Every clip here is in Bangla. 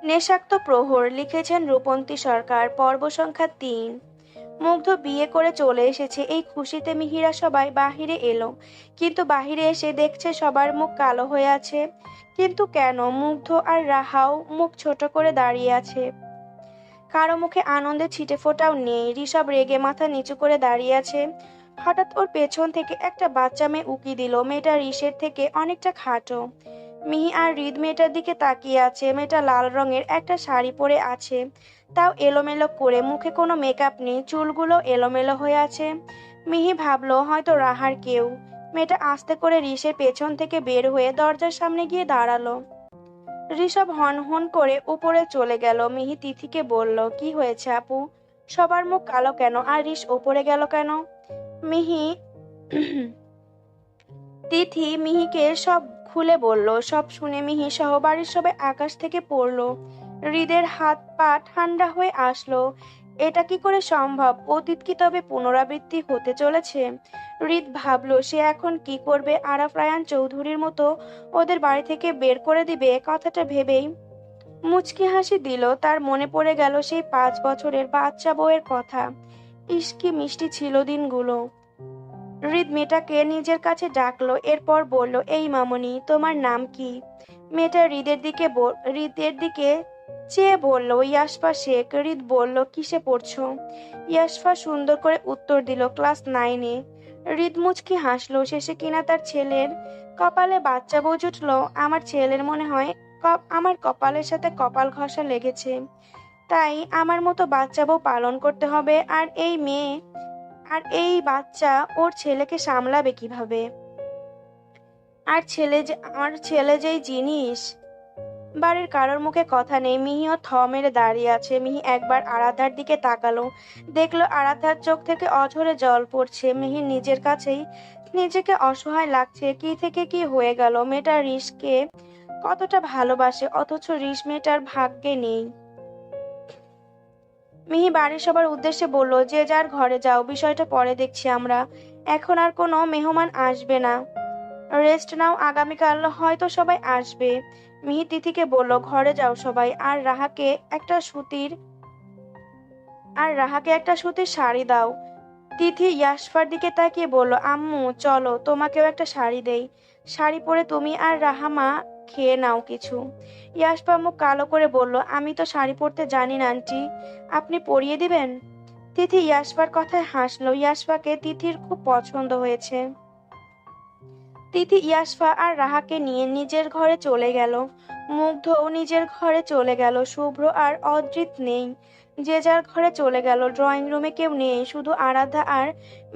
নেশাক্ত প্রহর লিখেছেন রূপন্তী সরকার, পর্ব সংখ্যা ৩। মুগ্ধ বিয়ে করে চলে এসেছে, এই খুশিতে মিহিরা সবাই বাহিরে এলো। কিন্তু বাহিরে এসে দেখছে সবার মুখ কালো হয়ে আছে। কিন্তু কেন? মুগ্ধ আর রাহাও মুখ ছোট করে দাঁড়িয়ে আছে। কারো মুখে আনন্দে ছিটেফোঁটাও নেই। ঋষভ রেগে মাথা নিচু করে দাঁড়িয়ে আছে। হঠাৎ ওর পেছন থেকে একটা বাচ্চা মেয়ে উকি দিল। মেয়েটা ঋষের থেকে অনেকটা খাটো। মিহি আর হৃদ মেয়েটার দিকে তাকিয়ে আছে। মেয়েটা লাল রঙের একটা শাড়ি পরে আছে, তাও এলোমেলো করে, মুখে কোনো মেকআপ নেই, চুলগুলো এলোমেলো হয়ে আছে। মিহি ভাবলো হয়তো রাহার কেউ। মেয়েটা আস্তে করে ঋষের পেছন থেকে বের হয়ে দরজার সামনে গিয়ে দাঁড়ালো। ঋষভ হন হন করে উপরে চলে গেল। মিহি তিথিকে বলল, কি হয়েছে আপু? সবার মুখ কালো কেন, আর ঋষ উপরে গেল কেন? মিহি তিথি মিহিকে সব খুলে বলল। সব শুনে মিহি সহ বাড়ির সবাই আকাশ থেকে পড়লো। হৃদের হাত পা ঠান্ডা হয়ে আসলো। এটা কি করে সম্ভব? অতীত কি তবে পুনরাবৃত্তি হতে চলেছে? হৃদ ভাবলো সে এখন কি করবে। আরাফ রায়ান চৌধুরীর মতো ওদের বাড়ি থেকে বের করে দিবে। কথাটা ভেবেই মুচকি হাসি দিল। তার মনে পড়ে গেল সেই 5 বছরের বাচ্চা বউয়ের কথা। ইস কি মিষ্টি ছিল দিনগুলো। হৃদ মেয়েটাকে নিজের কাছে ডাকলো, এরপর বলল, এই মামনি, তোমার নাম কি? মেয়েটা হৃদের দিকে চেয়ে বলল, ইয়াসফা শেখ। হৃদ বলল, কিসে পড়ছো? ইয়াসফা সুন্দর করে উত্তর দিল, ক্লাস 9-এ। হৃদ মুচকি হাসলো। শেষে কিনা তার ছেলের কপালে বাচ্চা বউ জুটলো। আমার ছেলের মনে হয় আমার কপালের সাথে কপাল ঘষা লেগেছে। তাই আমার মতো বাচ্চা বউ পালন করতে হবে। আর এই বাচ্চা ওর ছেলেকে সামলাবে কিভাবে? আর ছেলে যেই জিনিস। বাড়ির কারোর মুখে কথা নেই। মিহিও থ মেরে দাঁড়িয়ে আছে। মিহি একবার আরাধ্যার দিকে তাকালো। দেখলো আরাধ্যার চোখ থেকে অঝরে জল পড়ছে। মিহি নিজের কাছেই নিজেকে অসহায় লাগছে। কি থেকে কি হয়ে গেল? মেয়েটা ঋষকে কতটা ভালোবাসে, অথচ ঋষ মেয়েটার ভাগ্যে নেই। মিহি বাড়ির সবার উদ্দেশ্যে বলল, যে যার ঘরে যাও, বিষয়টা পরে দেখছি আমরা। এখন আর কোনো মেহমান আসবে না, রেস্ট নাও, আগামীকাল হয়তো সবাই আসবে। মিহি তিথিকে বলল, ঘরে যাও সবাই, আর রাহাকে একটা সুতির শাড়ি দাও। তিথি ইয়াসফার দিকে তাকিয়ে বলল, আম্মু চলো, তোমাকেও একটা শাড়ি দেই। শাড়ি পরে তুমি আর রাহামা খেয়ে নাও কিছু। ইয়াসফা মুখ কালো করে বলল, আমি তো শাড়ি পরতে জানি না আন্টি, আপনি পরিয়ে দিবেন? তিথি ইয়াসফার কথায় হাসলো। ইয়াসফাকে তিথির খুব পছন্দ হয়েছে। তিথি ইয়াসফা আর রাহাকে নিয়ে নিজের ঘরে চলে গেল। মুগ্ধও নিজের ঘরে চলে গেল। শুভ্র আর অদ্রিত নেই, যে যার ঘরে চলে গেল। ড্রয়িং রুমে কেউ নেই, শুধু আরাধ্যা আর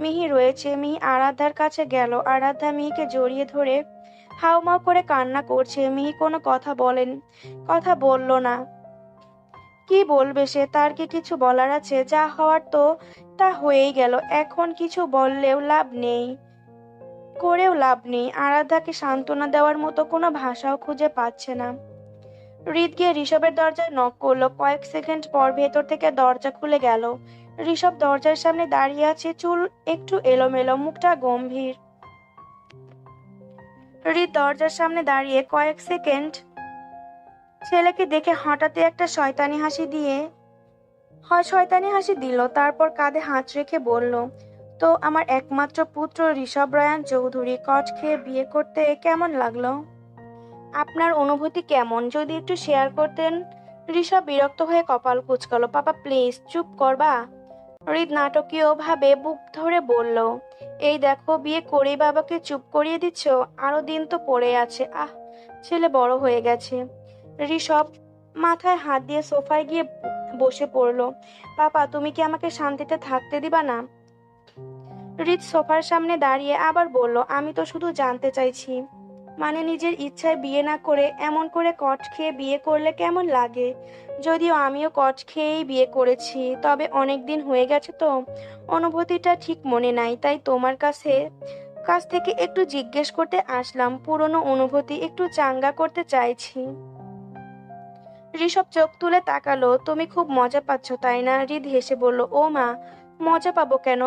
মিহি রয়েছে। মিহি আরাধ্যার কাছে গেল। আরাধ্যা মিহিকে জড়িয়ে ধরে হাউমাউ করে কান্না করছে। মিহি কোনো কথা বলল না। কি বলবে সে? তার কি কিছু বলার আছে? যা হওয়ার তো তা হয়েই গেল। এখন কিছু বললেও লাভ নেই, করেও লাভ নেই। আরাধ্যাকে সান্ত্বনা দেওয়ার মতো কোনো ভাষাও খুঁজে পাচ্ছে না। হৃদ গিয়ে ঋষভের দরজায় নক করলো। কয়েক সেকেন্ড পর ভেতর থেকে দরজা খুলে গেল। ঋষভ দরজার সামনে দাঁড়িয়ে আছে, চুল একটু এলোমেলো, মুখটা গম্ভীর। হৃদ দরজার সামনে দাঁড়িয়ে কয়েক সেকেন্ড ছেলেকে দেখে হঠাৎই একটা শয়তানি হাসি দিল। তারপর কাঁধে হাত রেখে বলল, তো আমার একমাত্র পুত্র ঋষভ রায়ান চৌধুরী কচ খেয়ে বিয়ে করতে কেমন লাগলো? আপনার অনুভূতি কেমন, যদি একটু শেয়ার করতেন। ঋষভ বিরক্ত হয়ে কপাল কুঁচকালো। পাপা প্লিজ চুপ করবা? হৃদ নাটকীয় ভাবে বুক ধরে বলল, এই দেখো, বিয়ে করেই বাবাকে চুপ করিয়ে দিচ্ছ। আরো দিন তো পড়ে আছে। ছেলে বড় হয়ে গেছে। ঋষভ মাথায় হাত দিয়ে সোফায় গিয়ে বসে পড়লো। পাপা তুমি কি আমাকে শান্তিতে থাকতে দিবা না? হৃদ সোফার সামনে দাঁড়িয়ে আবার বলল, আমি তো শুধু জানতে চাইছি, মানে নিজের ইচ্ছায় বিয়ে না করে এমন করে কট খেয়ে বিয়ে করলে কেমন লাগে? যদিও আমিও কট খেয়েই বিয়ে করেছি, তবে অনেক দিন হয়ে গেছে তো অনুভূতিটা ঠিক মনে নাই। তাই তোমার কাছ থেকে একটু জিজ্ঞেস করতে আসলাম, পুরনো অনুভূতি একটু চাঙ্গা করতে চাইছি। ঋষভ চোখ তুলে তাকালো। তুমি খুব মজা পাচ্ছ তাই না? হৃদ হেসে বলল, ও মা, মজা পাবো কেন?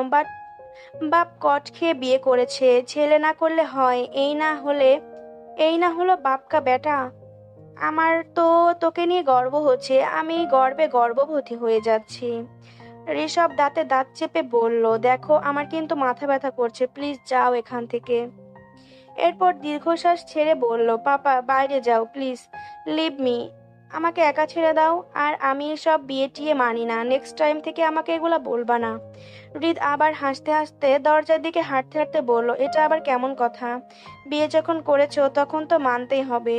বাপ কট খেয়ে বিয়ে করেছে, ছেলে না করলে হয়? এই না হলো বাপ কা বেটা। আমার তো তোকে নিয়ে গর্ব হচ্ছে, আমি গর্বে গর্ভবতী হয়ে যাচ্ছি। ঋষভ দাঁতে দাঁত চেপে বলল, দেখো আমার কিন্তু মাথা ব্যথা করছে, প্লিজ যাও এখান থেকে। এরপর দীর্ঘশ্বাস ছেড়ে বলল, পাপা বাইরে যাও প্লিজ, লিভ মি, আমাকে একা ছেড়ে দাও। আর আমি এসব বিয়ে টিয়ে মানি না, নেক্সট টাইম থেকে আমাকে এগুলা বলবা না। হৃদ আবার হাসতে হাসতে দরজার দিকে হাঁটতে হাঁটতে বলল, এটা আবার কেমন কথা, বিয়ে যখন করেছো তখন তো মানতেই হবে।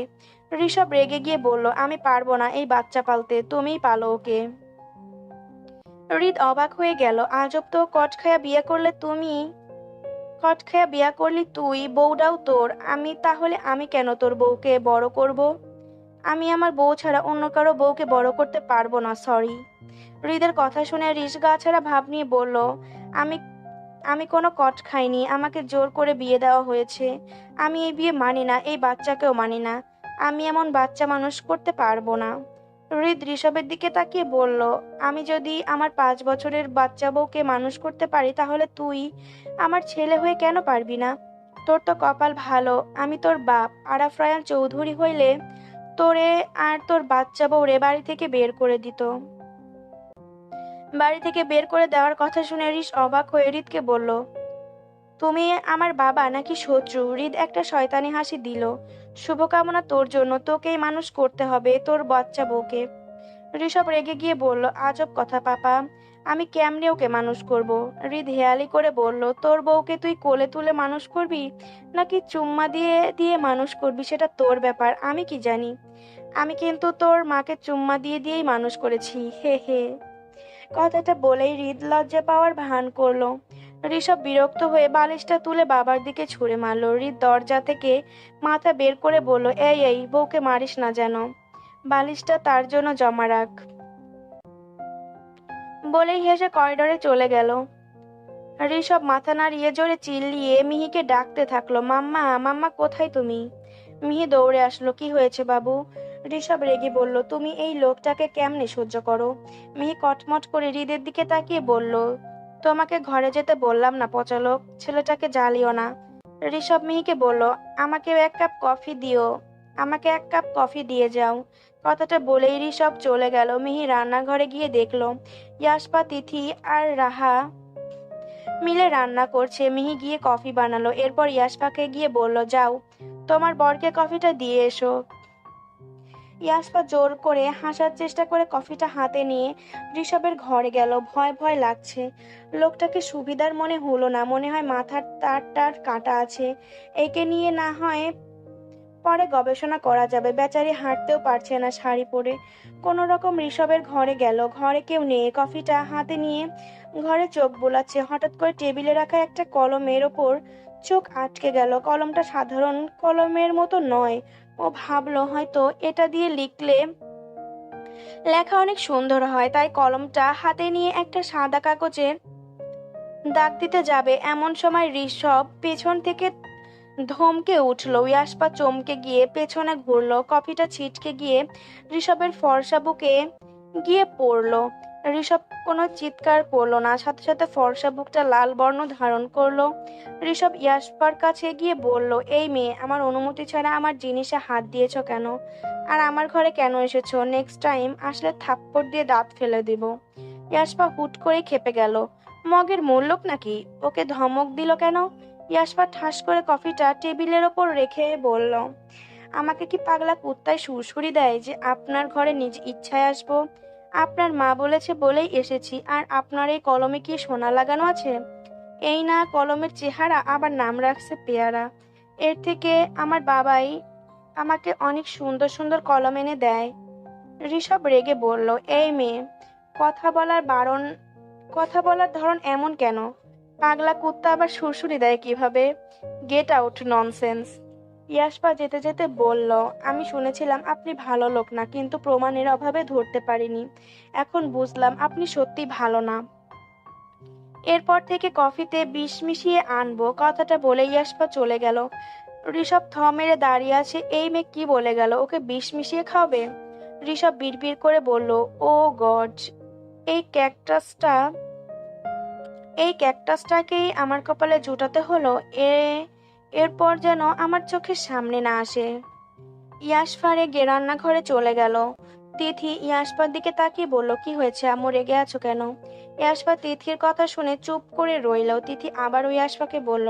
ঋষভ রেগে গিয়ে বলল, আমি পারবো না এই বাচ্চা পালতে, তুমিই পালো ওকে। হৃদ অবাক হয়ে গেল, আজব তো, কট খায়া বিয়া করলি তুই, বউটাও তোর, আমি তাহলে আমি কেন তোর বউকে বড় করব? আমি আমার বউ ছাড়া অন্য কারো বউকে বড় করতে পারবো না, সরি। হৃদের কথা শুনে ঋষ গা ছাড়া ভাব নিয়ে বলল, আমি আমি কোনো কট খাইনি, আমাকে জোর করে বিয়ে দেওয়া হয়েছে। আমি এই বিয়ে মানি না, এই বাচ্চাকেও মানি না, আমি এমন বাচ্চা মানুষ করতে পারবো না। হৃদ ঋষভের দিকে তাকিয়ে বলল, আমি যদি আমার 5 বছরের বাচ্চা বউকে মানুষ করতে পারি, তাহলে তুই আমার ছেলে হয়ে কেন পারবি না? তোর তো কপাল ভালো, আমি তোর বাপ আরাফ রায়ান চৌধুরী হইলে তোরে আর তোর বাচ্চা বউরে বাড়ি থেকে বের করে দিত। বাড়ি থেকে বের করে দেওয়ার কথা শুনে ঋষ অবাক হয়ে হৃদকে বলল, তুমি আমার বাবা নাকি শত্রু? হৃদ একটা শয়তানি হাসি দিল, শুভকামনা তোর জন্য, তোকেই মানুষ করতে হবে তোর বাচ্চা বউকে। ঋষভ রেগে গিয়ে বলল, আজব কথা পাপা, আমি কেমনে ওকে মানুষ করব? হৃদ হেয়ালি করে বলল, তোর বউকে তুই কোলে তুলে মানুষ করবি নাকি চুম্মা দিয়ে দিয়ে মানুষ করবি সেটা তোর ব্যাপার, আমি কি জানি। আমি কিন্তু তোর মাকে চুম্মা দিয়ে দিয়েই মানুষ করেছি, হে হে। কথাটা বলেই হৃদ লজ্জা পাওয়ার ভান করলো। ঋষভ বিরক্ত হয়ে বালিশটা তুলে বাবার দিকে ছুঁড়ে মারলো। হৃদ দরজা থেকে মাথা বের করে বলল, এই এই, বউকে মারিস না যেন, বালিশটা তার জন্য জমা রাখ। বলেই হেসে করিডোরে চলে গেল। ঋষভ মাথা নাড়িয়ে জোরে চিল্লিয়ে মিহিকে ডাকতে থাকলো, মাম্মা মাম্মা কোথায় তুমি? মিহি দৌড়ে আসলো, কি হয়েছে বাবু? ঋষভ রেগে বলল, তুমি এই লোকটাকে কেমনে সহ্য করো? মিহি কটমট করে হৃদের দিকে তাকিয়ে বলল, তোমাকে ঘরে যেতে বললাম না পচা লোক, ছেলেটাকে জ্বালিও না। ঋষভ মিহিকে বলল, আমাকে এক কাপ কফি দিও, আমাকে এক কাপ কফি দিয়ে যাও। কথাটা বলেই ঋষভ চলে গেল। মিহি রান্নাঘরে গিয়ে দেখলো ইয়াশপা, তিথি আর রাহা মিলে রান্না করছে। মিহি গিয়ে কফি বানালো, এরপর ইয়াশপাকে গিয়ে বলল, যাও তোমার বরকে কফিটা দিয়ে এসো। ইয়াশপা জোর করে হাসার চেষ্টা করে কফিটা হাতে নিয়ে ঋষভের ঘরে গেল। ভয় ভয় লাগছে, লোকটাকে সুবিধার মনে হলো না, মনে হয় মাথার তার টার কাটা আছে, একে নিয়ে না হয় পরে গবেষণা করা যাবে। বেচারি হাঁটতেও পারছে না শাড়ি পরে। কোনো রকম ঋষভের ঘরে গেল, ঘরে কেউ নেই, কফিটা হাতে নিয়ে ঘরে চোখ বোলাচ্ছে। হঠাৎ করে টেবিলে রাখা একটা কলমের ওপর চোখ আটকে গেল। কলমটা সাধারণ কলমের মতো নয়। ও ভাবলো হয়তো এটা দিয়ে লিখলে লেখা অনেক সুন্দর হয়, তাই কলমটা হাতে নিয়ে একটা সাদা কাগজে দাগ দিতে যাবে, এমন সময় ঋষভ পেছন থেকে ধমকে উঠলো। ইয়াশপা চমকে গিয়ে পেছনে ঘুরলো, কফিটা ছিটকে গিয়ে ঋষভের ফর্সা বুকে গিয়ে পড়লো। ঋষভ কোনো চিৎকার করলো না, সাথে সাথে ফর্সা বুকটা লাল বর্ণ ধারণ করলো। ঋষভ ইয়াশপার কাছে গিয়ে বলল, এই মেয়ে, আমার অনুমতি ছাড়া আমার জিনিসে হাত দিয়েছো কেন? আর আমার ঘরে কেন এসেছো? নেক্সট টাইম আসলে থাপ্পড় দিয়ে দাঁত ফেলে দিব। ইয়াশপা হুট করে খেপে গেল, মগের মূল্যক নাকি, ওকে ধমক দিল কেন? ইয়াশপা ঠাস করে কফিটা টেবিলের ওপর রেখে বলল, আমাকে কি পাগলা কুত্তায় সুড়সুড়ি দেয় যে আপনার ঘরে নিজ ইচ্ছায় আসবো? আপনার মা বলেছে বলেই এসেছি। আর আপনার এই কলমে কি সোনা লাগানো আছে? এই না কলমের চেহারা, আবার নাম রাখছে পেয়ারা। এর থেকে আমার বাবাই আমাকে অনেক সুন্দর সুন্দর কলম এনে দেয়। ঋষভ রেগে বলল, এই মেয়ে, কথা বলার বারণ কথা বলার ধরন এমন কেন? পাগলা কুত্তা আবার সুরসুরি দেয় কিভাবে? Get out, nonsense. ইয়াশপা যেতে যেতে বলল, আমি শুনেছিলাম আপনি ভালো লোক না, কিন্তু প্রমাণের অভাবে ধরতে পারিনি, এখন বুঝলাম আপনি সত্যি ভালো না। এরপর থেকে কফিতে বিষ মিশিয়ে আনবো। কথাটা বলে ইয়াশপা চলে গেল। ঋষভ থ মেরে দাঁড়িয়ে আছে, এই মেয়ে কি বলে গেল, ওকে বিষ মিশিয়ে খাওয়াবে? ঋষভ বিড়বিড় করে বলল, ও গড, এই ক্যাকটাসটা এই ক্যাকটাসটাকেই আমার কপালে জুটাতে হলো। এরপর যেন আমার চোখের সামনে না আসে। ইয়াশফা রেগে রান্নাঘরে চলে গেল। তিথি ইয়াশফার দিকে তাকিয়ে বলল, কি হয়েছে আম্মু, রেগে আছো কেন? ইয়াশফা তিথির কথা শুনে চুপ করে রইল। তিথি আবারও ইয়াশফাকে বলল,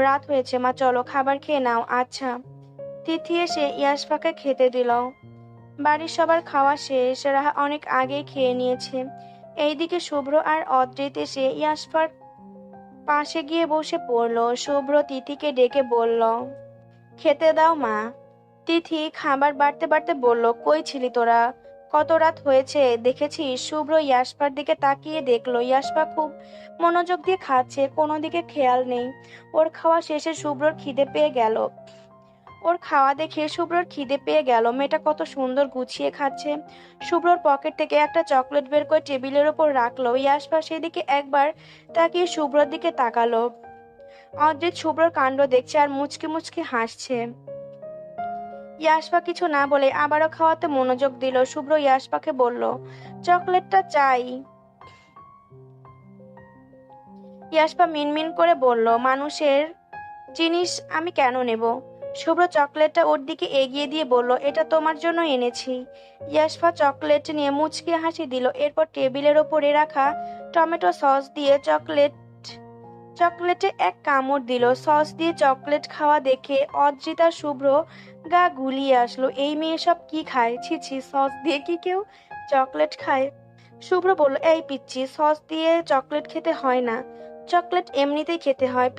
রাত হয়েছে মা, চলো খাবার খেয়ে নাও। আচ্ছা। তিথি এসে ইয়াশফাকে খেতে দিল। বাড়ির সবার খাওয়া শেষ, রাহা অনেক আগেই খেয়ে নিয়েছে। এইদিকে শুভ্র আর অদ্রিত এসে ইয়াশফার পাশে গিয়ে বসে পড়ল। শুভ্র তিথিকে ডেকে বলল, খেতে দাও মা। তিথি খাবার বাড়তে বাড়তে বলল, কই ছিলি তোরা, কত রাত হয়েছে দেখেছিস? শুভ্র ইয়াশফার দিকে তাকিয়ে দেখলো ইয়াশফা খুব মনোযোগ দিয়ে খাচ্ছে, কোনো দিকে খেয়াল নেই। ওর খাওয়া শেষে শুভ্রর খিদে পেয়ে গেল। ওর খাওয়া দেখে শুভ্রর খিদে পেয়ে গেল। মেয়েটা কত সুন্দর গুছিয়ে খাচ্ছে। শুভ্রর পকেট থেকে একটা চকলেট বের করে টেবিলের ওপর রাখলো। ইয়াশফা সেদিকে একবার তাকিয়ে শুভ্রর দিকে তাকালো। অদ্রিত শুভ্রর কাণ্ড দেখছে আর মুচকি মুচকি হাসছে। ইয়াশফা কিছু না বলে আবারও খাওয়াতে মনোযোগ দিল। শুভ্র ইয়াশফাকে বলল, চকলেটটা চাই। ইয়াশফা মিনমিন করে বলল, মানুষের জিনিস আমি কেন নেব? শুভ্র চকলেটটা ওর দিকে এগিয়ে দিয়ে বলল, এটা তোমার জন্য এনেছি। ইয়াশফা চকলেট নিয়ে মুচকি হাসি দিল। এরপর টেবিলের ওপরে রাখা টমেটো সস দিয়ে চকলেটে এক কামড় দিল। সস দিয়ে চকলেট খাওয়া দেখে অদ্রিত আর শুভ্র গা গুলিয়ে আসলো। এই মেয়ে সব কি খায়, ছি ছি, সস দিয়ে কি কেউ চকলেট খায়? শুভ্র বলল, এই পিচ্ছি, সস দিয়ে চকলেট খেতে হয় না, চকলেট এমনিতেই খেতে হয়,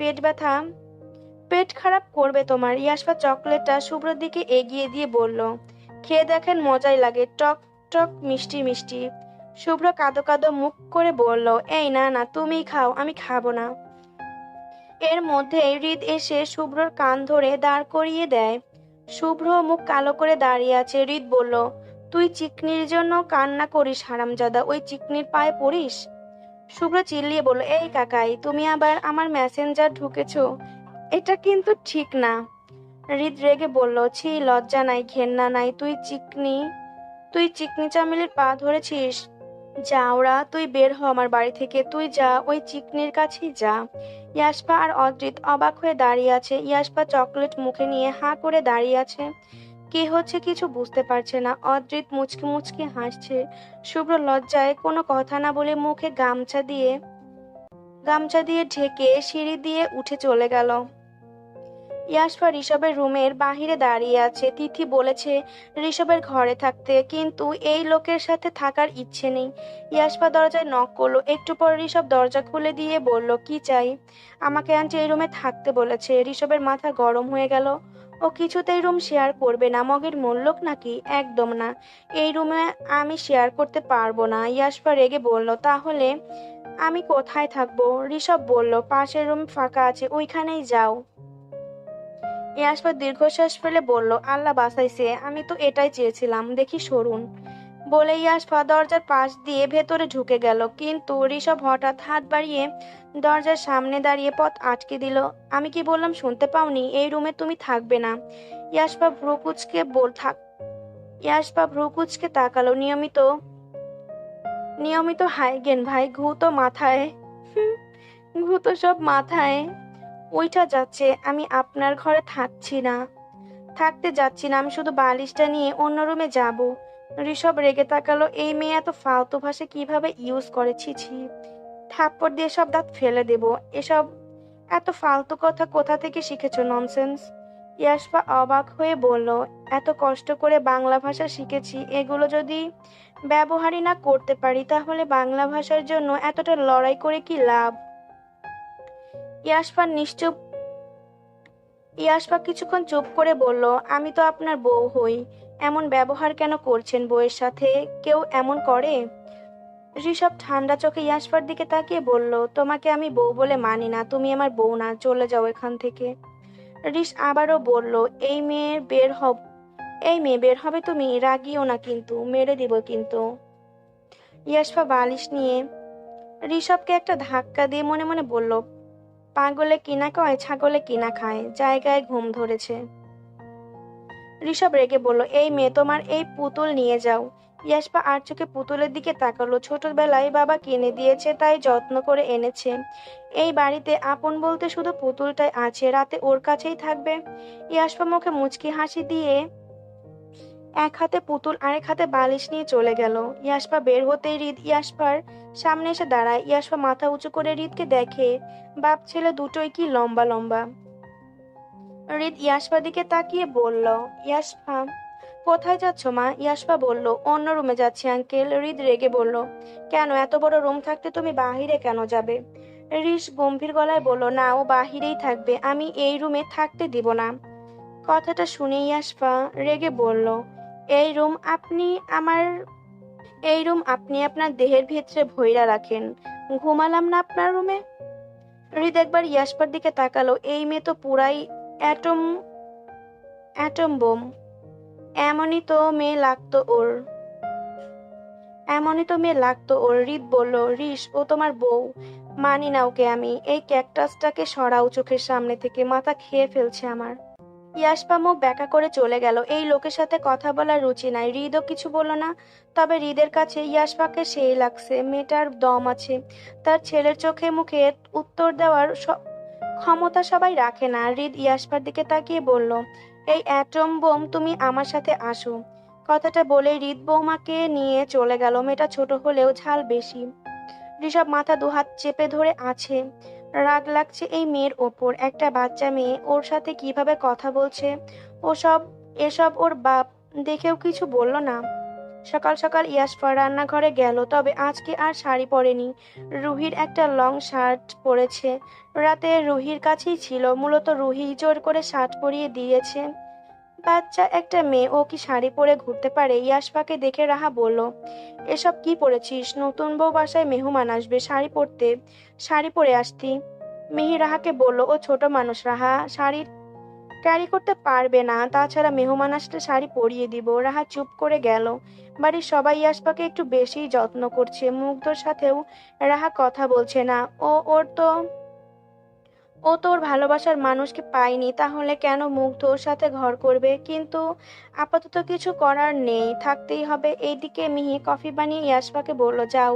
পেট খারাপ করবে তোমার। ইয়াশফা চকলেটটা শুভ্রর দিকে এগিয়ে দিয়ে বলল, খেয়ে দেখেন, মজাই লাগে, টক টক মিষ্টি মিষ্টি। শুভ্র কাঁদো কাঁদো মুখ করে বলল, এই না না, তুমিই খাও, আমি খাবো না। এর মধ্যেই হৃদ এসে শুভ্রর কান ধরে দাঁড় করিয়ে দেয়। শুভ্র মুখ কালো করে দাঁড়িয়ে আছে। হৃদ বলল, তুই চিকনির জন্য কান্না করিস হারামজাদা, ওই চিকনির পায়ে পড়িস? শুভ্র চিল্লিয়ে বলল, এই কাকাই, তুমি আবার আমার মেসেঞ্জার ঢুকেছো, এটা কিন্তু ঠিক না। হৃদ রেগে বলল, ছি, লজ্জা নাই, ঘেন্না নাই, তুই চিকনি চামেলির পা ধরেছিস? যা ওরা, তুই বের হ আমার বাড়ি থেকে, তুই যা, ওই চিকনির কাছেই যা। ইয়াশফা আর অদ্রিত অবাক হয়ে দাঁড়িয়ে আছে। ইয়াশফা চকলেট মুখে নিয়ে হাঁ করে দাঁড়িয়ে আছে, কি হচ্ছে কিছু বুঝতে পারছে না। অদ্রিত মুচকি মুচকি হাসছে। শুভ্র লজ্জায় কোনো কথা না বলে মুখে গামছা দিয়ে ঢেকে সিঁড়ি দিয়ে উঠে চলে গেল। ইয়াশফা ঋষভের রুমের বাহিরে দাঁড়িয়ে আছে। তিথি বলেছে ঋষভের ঘরে থাকতে, কিন্তু এই লোকের সাথে থাকার ইচ্ছে নেই। ইয়াশফা দরজায় নক করলো। একটু পর ঋষভ দরজা খুলে দিয়ে বলল, কি চাই? আমাকে আন্টি এই রুমে থাকতে বলেছে। ঋষভের মাথা গরম হয়ে গেল। ও কিছুতেই রুম শেয়ার করবে না। মগের মূল্যক নাকি? একদম না, এই রুমে আমি শেয়ার করতে পারবো না। ইয়াশফা রেগে বলল, তাহলে আমি কোথায় থাকবো? ঋষভ বলল, পাশের রুম ফাঁকা আছে, ওইখানেই যাও। ইয়াশফা দীর্ঘশ্বাস ফেলে বলল, আল্লাহ বাঁচাইছে, আমি তো এটাই চেয়েছিলাম, দেখি সরুন। বলে ইয়াশফা দরজার পাশ দিয়ে ভেতরে ঢুকে গেল। কিন্তু ঋষভ হঠাৎ হাত বাড়িয়ে দরজার সামনে দাঁড়িয়ে পথ আটকে দিল। আমি কি বললাম শুনতে পাওনি? এই রুমে তুমি থাকবে না। ইয়াশফা ভ্রু কুচকে তাকালো। নিয়মিত হাইগেন ভাই, ঘু তো সব মাথায় ওইটা যাচ্ছে। আমি আপনার ঘরে থাকতে যাচ্ছি না, আমি শুধু বালিশটা নিয়ে অন্য রুমে যাব। ঋষভ রেগে তাকালো। এই মেয়ে এত ফালতু ভাষা কিভাবে ইউজ করেছি, ছি, থাপ্পড় দিয়ে সব দাঁত ফেলে দেব। এসব এত ফালতু কথা কোথা থেকে শিখেছো? ননসেন্স। ইয়াশফা অবাক হয়ে বলল, এত কষ্ট করে বাংলা ভাষা শিখেছি, এগুলো যদি ব্যবহারই না করতে পারি তাহলে বাংলা ভাষার জন্য এতটা লড়াই করে কি লাভ? ইয়াশফা কিছুক্ষণ চুপ করে বলল, আমি তো আপনার বউ হই, এমন ব্যবহার কেন করছেন? বউয়ের সাথে কেউ এমন করে? ঋষভ ঠান্ডা চোখে ইয়াশফার দিকে তাকিয়ে বলল, তোমাকে আমি বউ বলে মানি না, তুমি আমার বউ না, চলে যাও এখান থেকে। আবারও বলল, এই মেয়ে বের হবে তুমি? রাগিও না কিন্তু, মেরে দিব কিন্তু। ইয়াশফা বালিশ নিয়ে ঋষভকে একটা ধাক্কা দিয়ে মনে মনে বলল, পাগলে কিনা কয়, ছাগলে কিনা খায়, জায়গায় ঘুম ধরেছে। ঋষভ রেগে বলল, এই মেয়ে, তোমার এই পুতুল নিয়ে যাও। ইয়াশফা আর চোখে পুতুলের দিকে তাকালো। ছোটবেলায় বাবা কিনে দিয়েছে, তাই যত্ন করে এনেছে। এই বাড়িতে আপন বলতে শুধু পুতুলটাই আছে, রাতে ওর কাছেই থাকবে। ইয়াশফা মুখে মুচকি হাসি দিয়ে এক হাতে পুতুল আরেক হাতে বালিশ নিয়ে চলে গেল। ইয়াশপা বের হতেই হৃদ ইয়াশপার সামনে এসে দাঁড়ায়। ইয়াশপা মাথা উঁচু করে হৃদকে দেখে। বাপ ছেলে দুটোই কি লম্বা লম্বা। হৃদ ইয়াশপার দিকে তাকিয়ে বলল, ইয়াশপা কোথায় যাচ্ছ মা? ইয়াশপা বলল, অন্য রুমে যাচ্ছি আঙ্কেল। হৃদ রেগে বলল, কেন? এত বড় রুম থাকতে তুমি বাহিরে কেন যাবে? ঋষ গম্ভীর গলায় বলল, না, ও বাহিরেই থাকবে, আমি এই রুমে থাকতে দিব না। কথাটা শুনে ইয়াশপা রেগে বলল, এই রুম আপনি আমার এই রুম আপনি আপনার দেহের ভিতরে ভইরা রাখেন। ঘুমালাম না আপনার রুমে? হৃদ একবার ইয়াশপার দিকে তাকালো। এই মেয়ে তো পুরাই অ্যাটম অ্যাটম বোম। এমনই তো মেয়ে লাগতো ওর এমনই তো মেয়ে লাগতো ওর। হৃদ বলল, রিস, ও তোমার বউ। মানি না ওকে আমি। এই ক্যাকটাসটাকে সরাও চোখের সামনে থেকে, মাথা খেয়ে ফেলছে আমার। ইয়াশপা মুখ ব্যাকা করে চলে গেল। এই লোকের সাথে কথা বলার রুচি নাই। হৃদও কিছু বলল না। তবে হৃদের কাছে ইয়াশপাকে সেই লাগছে। মেয়েটার দম আছে। তার ছেলের চোখে মুখে উত্তর দেওয়ার ক্ষমতা সবাই রাখে না। হৃদ ইয়াশপার দিকে তাকিয়ে বলল, এই অ্যাটম বোম, তুমি আমার সাথে আসো। কথাটা বলে হৃদ বৌমাকে নিয়ে চলে গেল। মেয়েটা ছোট হলেও ঝাল বেশি। ঋষভ মাথা দুহাত চেপে ধরে আছে। রাগ লাগছে এই মেয়ের ওপর। একটা বাচ্চা মেয়ে ওর সাথে কিভাবে কথা বলছে। এসব ওর বাপ দেখেও কিছু বলল না। সকাল সকাল ইয়াশপা রান্নাঘরে গেল। তবে আজকে আর শাড়ি পরেনি। রুহির একটা লং শার্ট পরেছে। রাতে রুহির কাছেই ছিল। মূলত রুহি জোর করে শার্ট পরিয়ে দিয়েছে। বাচ্চা একটা মেয়ে, ও কি শাড়ি পরে ঘুরতে পারে? ইয়াশপাকে দেখে রাহা বলল, এসব কি পরেছিস? নতুন বউ বাসায় মেহমান আসবে, শাড়ি পরে আসতি। মিহি রাহাকে বলল, ও ছোট মানুষ রাহা, শাড়ি ক্যারি করতে পারবে না। তাছাড়া মেহমান আসলে শাড়ি পরিয়ে দিব। রাহা চুপ করে গেল। বাড়ির সবাই ইয়াশপাকে একটু বেশি যত্ন করছে। মুগ্ধর সাথেও রাহা কথা বলছে না। ও তো ওর ভালোবাসার মানুষকে পায়নি, তাহলে কেন মুগ্ধ ওর সাথে ঘর করবে? কিন্তু আপাতত কিছু করার নেই, থাকতেই হবে। এইদিকে মিহি কফি বানিয়ে ইয়াশপাকে বলল, যাও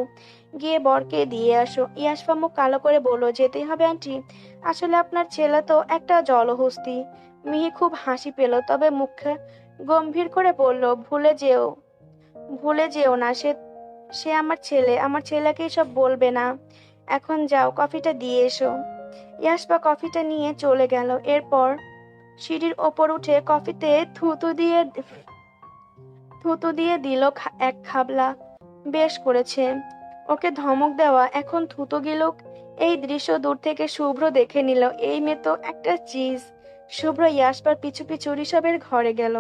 গিয়ে বরকে দিয়ে আসো। ইয়াশপা মুখ কালো করে বলল, যেতেই হবে আন্টি। আসলে আপনার ছেলে তো একটা জলহস্তি। মিহি খুব হাসি পেল, তবে মুখে গম্ভীর করে বলল, ভুলে যেও না, সে সে আমার ছেলে। আমার ছেলেকে সব বলবে না। এখন যাও, কফিটা দিয়ে এসো। ইয়াশপা কফিটা নিয়ে চলে গেল। এরপর সিঁড়ির ওপর উঠে কফিতে থুতু দিয়ে দিল এক খাবলা। বেশ করেছে ওকে ধমক দেওয়া, এখন থুতু গিলুক। এই দৃশ্য দূর থেকে শুভ্র দেখে নিল। এই মেয়ে তো একটা চিজ। শুভ্র ইয়াশপার পিছু পিছু ঋষভের ঘরে গেল।